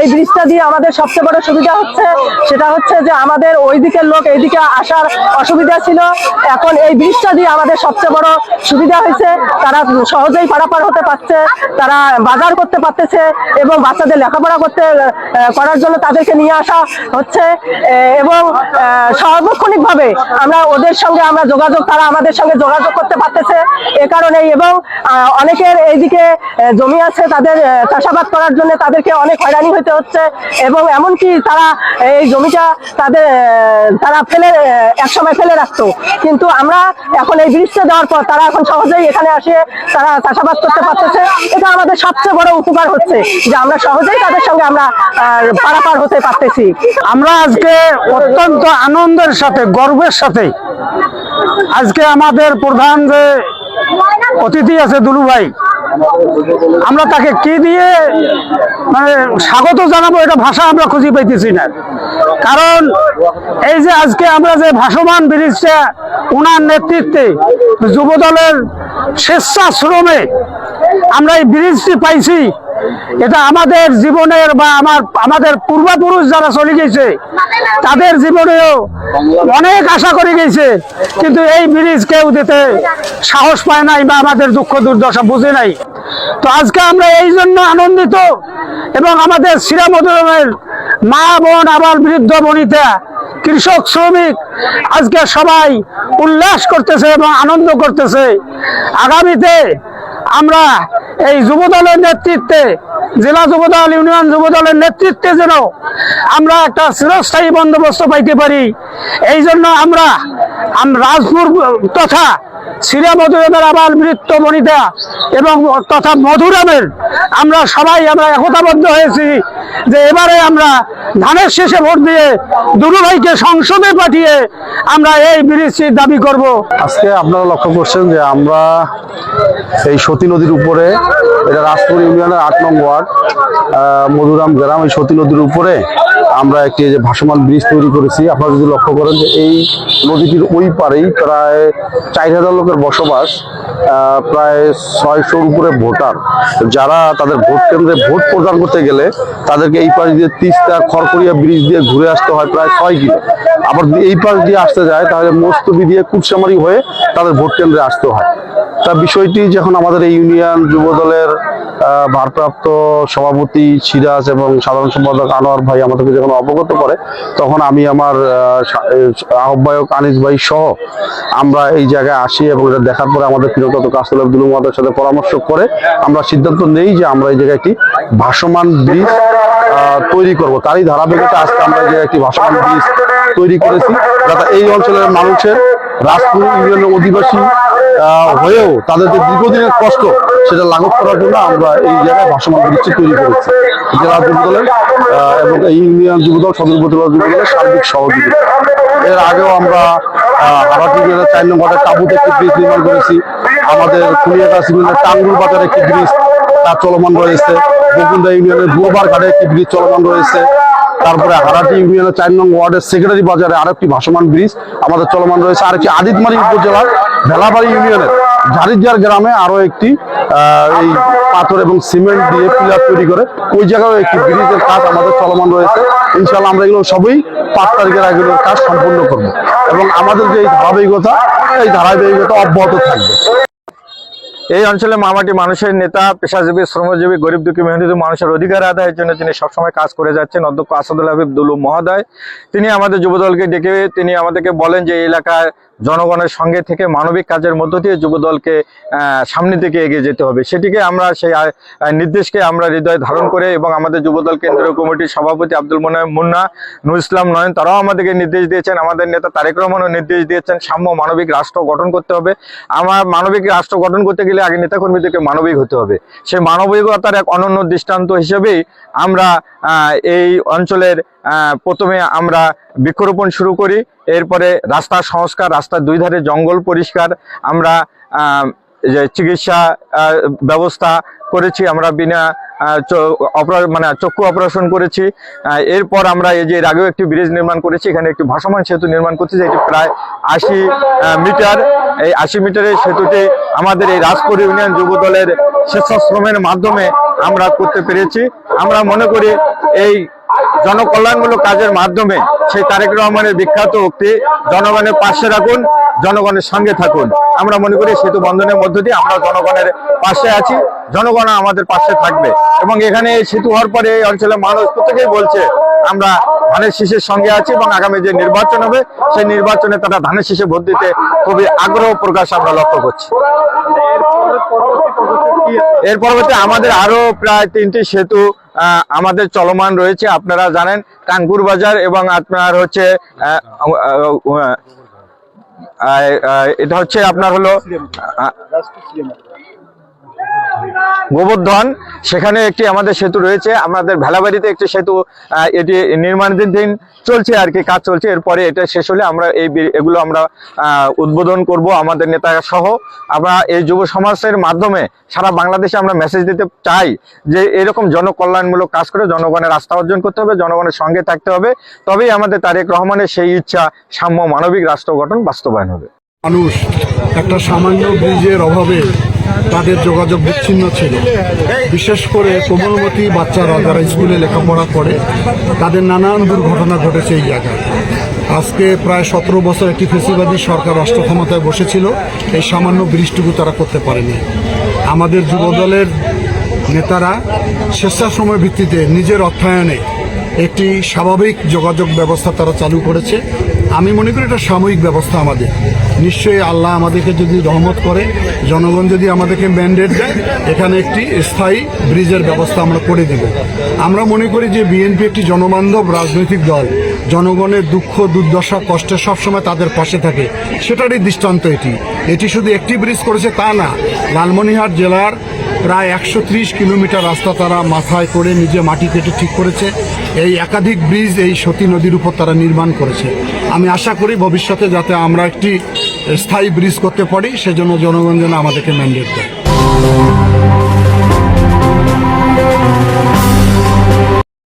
এই ব্রিজটা দিয়ে আমাদের সবচেয়ে বড় সুবিধা হচ্ছে সেটা হচ্ছে যে আমাদের ওই দিকের লোক এইদিকে আসার অসুবিধা ছিল। এখন এই ব্রিজটা দিয়ে আমাদের সবচেয়ে বড় সুবিধা হয়েছে, তারা সহজেই পারাপার হতে পারছে, তারা বাজার করতে পারতেছে এবং বাচ্চাদের লেখাপড়া করার জন্য তাদেরকে নিয়ে আসা হচ্ছে এবং সার্বক্ষণিকভাবে আমরা ওদের সঙ্গে আমরা তারা আমাদের সঙ্গে যোগাযোগ করতে পারতেছে এ কারণেই। এবং অনেকের এইদিকে জমি আছে, তাদের চাষাবাদ করার জন্য তাদেরকে অনেক হয়রানি হতে হচ্ছে এবং এমনকি তারা এই জমিটা তারা একসময় ফেলে রাখতো, কিন্তু আমরা এখন এই ব্রিজটা দেওয়ার পর তারা এখন সহজেই এখানে আসে তারা চাষাবাদ করতে পারতেছে। এটা আমাদের সবচেয়ে বড় উপকার হচ্ছে যে আমরা সহজেই তাদের সঙ্গে আমরা পারাপার হতে পারতেছি। আমরা আজকে অত্যন্ত আনন্দের সাথে গর্বের সাথে আজকে আমাদের প্রধান যে অতিথি আছে দুলু ভাই, আমরা তাকে কি দিয়ে মানে স্বাগত জানাবো এটা ভাষা আমরা খুঁজে পাইতেছি না। কারণ এই যে আজকে আমরা যে ভাসমান ব্রিজটা ওনার নেতৃত্বে যুবদলের স্বেচ্ছাশ্রমে আমরা এই ব্রিজটি পাইছি, এটা আমাদের জীবনের বা আমাদের পূর্বপুরুষ যারা চলে গেছে তাদের জীবনেও অনেক আশা করে গেছে, কিন্তু এই ব্রিজ কেউ দিতে সাহস পায় নাই বা আমাদের দুঃখ দুর্দশা বুঝে নাই। তো আজকে আমরা এই জন্য আনন্দিত এবং আমাদের শ্রীরামপুরের মা বোন আবার বৃদ্ধ বনিতা কৃষক শ্রমিক আজকে সবাই উল্লাস করতেছে এবং আনন্দ করতেছে। আগামীতে আমরা এই যুবদলের নেতৃত্বে, জেলা যুবদল ইউনিয়ন যুবদলের নেতৃত্বে যেন আমরা একটা চিরস্থায়ী বন্দোবস্ত পাইতে পারি, এই জন্য আমরা রাজপুর তথা শ্রীরামপুরের আবার বৃত্ত বনিতা এবং তথা মধুরামের আমরা সবাই একতাবদ্ধ হয়েছি যে এবারে আমরা ধানের শেষে ভোট দিয়ে দুলু ভাইকে সংসদে পাঠিয়ে আমরা এই ব্রিজটির দাবি করব। আজকে আপনারা লক্ষ্য করছেন যে আমরা এই সতী নদীর উপরে, এটা রাজপুর ইউনিয়নের 8 নং ওয়ার্ড মধুরাম গ্রাম, এই সতী নদীর উপরে আমরা একটি যে ভাসমান ব্রিজ তৈরি করেছি। আপনারা যদি লক্ষ্য করেন যে এই নদীটির ওই পারেই প্রায় 4000 লোকের বসবাস, প্রায় 600-র উপরে ভোটার, যারা তাদের ভোট কেন্দ্রে ভোট প্রদান করতে গেলে তাদেরকে এই পাশ দিয়ে তিস্তা খড়খড়িয়া ব্রিজ দিয়ে ঘুরে আসতে হয় প্রায় 6 কিলো, আবার এই পাশ দিয়ে আসতে যায় তাহলে মোস্তবি দিয়ে কুটসামারি হয়ে তাদের ভোট কেন্দ্রে আসতে হয়। তা বিষয়টি যখন আমাদের এই ইউনিয়ন যুবদলের ভারপ্রাপ্ত সভাপতি সিরাজ এবং সাধারণ সম্পাদক আনোয়ার ভাই আমাদেরকে যখন অবগত করে, তখন আমি আমার আহ্বায়ক আনিস ভাই সহ আমরা এই জায়গায় আসি এবং এটা দেখার পরে আমাদের প্রিয়তত কাস্তুল আব্দুল মুহাদের সাথে পরামর্শ করে আমরা সিদ্ধান্ত নেই যে আমরা এই জায়গায় একটি ভাসমান ব্রিজ তৈরি করব। তারই ধারাবাহিকতা আজকে আমরা এই জায়গায় একটি ভাসমান ব্রিজ তৈরি করেছি, যাতে এই অঞ্চলের মানুষের, রাজপুর ইউনিয়নের অধিবাসী হয়েও তাদের যে দীর্ঘদিনের কষ্ট সেটা লাঘব করার জন্য আমরা এই জায়গায় ভাসমান ব্রিজটি তৈরি করেছি। জেলা যুবদলের এবং এই ইউনিয়ন যুবদল, সদর উপজেলা যুবদলের সার্বিক সহযোগিতা। এর আগেও আমরা হারাটি জেলার 4 নং ওয়ার্ডের টাবুতে একটি ব্রিজ নির্মাণ করেছি। আমাদের কুলিয়াকাশ ইউনিয়নের টাঙ্গুর বাজারে একটি ব্রিজ তার চলমান রয়েছে। বকুন্দা ইউনিয়নের বুয়াবার ঘাটে একটি ব্রিজ চলমান রয়েছে। তারপরে হারাটি ইউনিয়নের 4 নং ওয়ার্ডের সেক্রেটারি বাজারে আরেকটি ভাসমান ব্রিজ আমাদের চলমান রয়েছে। আরেকটি আদিতমারি উপজেলার ভেলাবাড়ি ইউনিয়নের ঝাড়িজার গ্রামে আরো একটি এই পাথর এবং সিমেন্ট দিয়ে পিলার তৈরি করে ওই জায়গায় একটি ব্রিজের কাজ আমাদের চলমান রয়েছে। ইনশাআল্লাহ আমরা এগুলো সবই 5 তারিখের আগে কাজ সম্পূর্ণ করব এবং আমাদের যে এই ধারাবাহিকতা অব্যাহত থাকবে। এই অঞ্চলে মামাটি মানুষের নেতা, পেশাজীবী, শ্রমজীবী, গরিব দুঃখী মেহনতি মানুষের অধিকার আদায়ের জন্য তিনি সবসময় কাজ করে যাচ্ছেন। অধ্যক্ষ আসাদুল হাবিব দুলু মহোদয় তিনি আমাদের যুবদলকে ডেকে তিনি আমাদেরকে বলেন যে এই এলাকায় জনগণের সঙ্গে থেকে মানবিক কাজের মধ্য দিয়ে যুবদলকে সামনে থেকে এগিয়ে যেতে হবে। সেটিকে আমরা সেই নির্দেশকে আমরা হৃদয়ে ধারণ করে এবং আমাদের যুবদল কেন্দ্রীয় কমিটির সভাপতি আব্দুল মোনায়েম মুন্না, নুর ইসলাম নয়ন তারাও আমাদেরকে নির্দেশ দিয়েছেন। আমাদের নেতা তারেক রহমানও নির্দেশ দিয়েছেন সাম্য মানবিক রাষ্ট্র গঠন করতে হবে। মানবিক রাষ্ট্র গঠন করতে গেলে আগে নেতাকর্মীদেরকে মানবিক হতে হবে। সেই মানবিকতার এক অনন্য দৃষ্টান্ত হিসেবেই আমরা এই অঞ্চলের প্রথমে আমরা বৃক্ষরোপণ শুরু করি, এরপরে রাস্তা সংস্কার, রাস্তার 2 ধারে জঙ্গল পরিষ্কার, আমরা চিকিৎসা ব্যবস্থা করেছি, আমরা বিনা চক্ষু অপারেশন করেছি। এরপর আমরা এই যে এর আগেও একটি ব্রিজ নির্মাণ করেছি, এখানে একটি ভাসমান সেতু নির্মাণ করছি, এটি প্রায় 80 মিটার। এই 80 মিটারের সেতুটি আমাদের এই রাজপুর ইউনিয়ন যুব দলের স্বেচ্ছাশ্রমের মাধ্যমে আমরা করতে পেরেছি। আমরা মনে করি এই জনকল্যাণমূলক কাজের মাধ্যমে সেই তারেক রহমানের বিখ্যাত উক্তি, জনগণের পাশে রাখুন, জনগণের সঙ্গে থাকুন। আমরা মনে করি সেতু বন্ধনের মধ্য দিয়ে আমরা জনগণের পাশে আছি, জনগণ আমাদের পাশে থাকবে। এবং এখানে এই সেতু হওয়ার পরে এই অঞ্চলের মানুষ প্রত্যেকেই বলছে আমরা ধানের শীষের সঙ্গে আছি, এবং আগামী যে নির্বাচন হবে সেই নির্বাচনে তারা ধানের শীষে ভোট দিতে খুবই আগ্রহ প্রকাশ আমরা লক্ষ্য করছি। এর পরবর্তী আমাদের আরো প্রায় 3টি সেতু আমাদের চলমান রয়েছে। আপনারা জানেন কানপুর বাজার এবং আপনার হচ্ছে এটা হচ্ছে আপনার হলো গোবর্ধন, সেখানে একটি আমাদের সেতু রয়েছে। আমাদের ভেলাবাড়িতে একটি সেতু এটি নির্মাণাধীন চলছে আর কি, কাজ চলছে। এরপরে এটা শেষ হলে আমরা এগুলো আমরা উদ্বোধন করব আমাদের নেতা সহ। আমরা এই যুব সমাজের মাধ্যমে সারা বাংলাদেশে আমরা মেসেজ দিতে চাই যে এরকম জনকল্যাণমূলক কাজ করে জনগণের আস্থা অর্জন করতে হবে, জনগণের সঙ্গে থাকতে হবে, তবেই আমাদের তারেক রহমানের সেই ইচ্ছা সাম্য মানবিক রাষ্ট্র গঠন বাস্তবায়ন হবে। মানুষ একটা সামান্য ব্রিজের অভাবে তাদের যোগাযোগ বিচ্ছিন্ন ছিল। বিশেষ করে কোমলমতি বাচ্চারা যারা স্কুলে লেখাপড়া করে তাদের নানান দুর্ঘটনা ঘটেছে এই জায়গায়। আজকে প্রায় 17 বছর একটি ফেসিবাদী সরকার রাষ্ট্র ক্ষমতায় বসেছিল, এই সামান্য ব্রিজটুকু তারা করতে পারেনি। আমাদের যুবদলের নেতারা স্বেচ্ছাশ্রমের ভিত্তিতে নিজের অর্থায়নে একটি স্বাভাবিক যোগাযোগ ব্যবস্থা তারা চালু করেছে। আমি মনে করি এটা সাময়িক ব্যবস্থা আমাদের। নিশ্চয়ই আল্লাহ আমাদেরকে যদি রহমত করে, জনগণ যদি আমাদেরকে ম্যান্ডেট দেয়, এখানে একটি স্থায়ী ব্রিজের ব্যবস্থা আমরা করে দেব। আমরা মনে করি যে বিএনপি একটি জনবান্ধব রাজনৈতিক দল, জনগণের দুঃখ দুর্দশা কষ্টে সবসময় তাদের পাশে থাকে, সেটারই দৃষ্টান্ত এটি শুধু একটি ব্রিজ করেছে তা না, লালমনিরহাট জেলার প্রায় 130 কিলোমিটার রাস্তা তারা মাথায় করে নিজে মাটি কেটে ঠিক করেছে। এই একাধিক ব্রিজ এই সতী নদীর উপর তারা নির্মাণ করেছে। আমি আশা করি ভবিষ্যতে যাতে আমরা একটি স্থায়ী ব্রিজ করতে পারি, সেজন্য জনগণ যেন আমাদেরকে ম্যান্ডেট দেয়।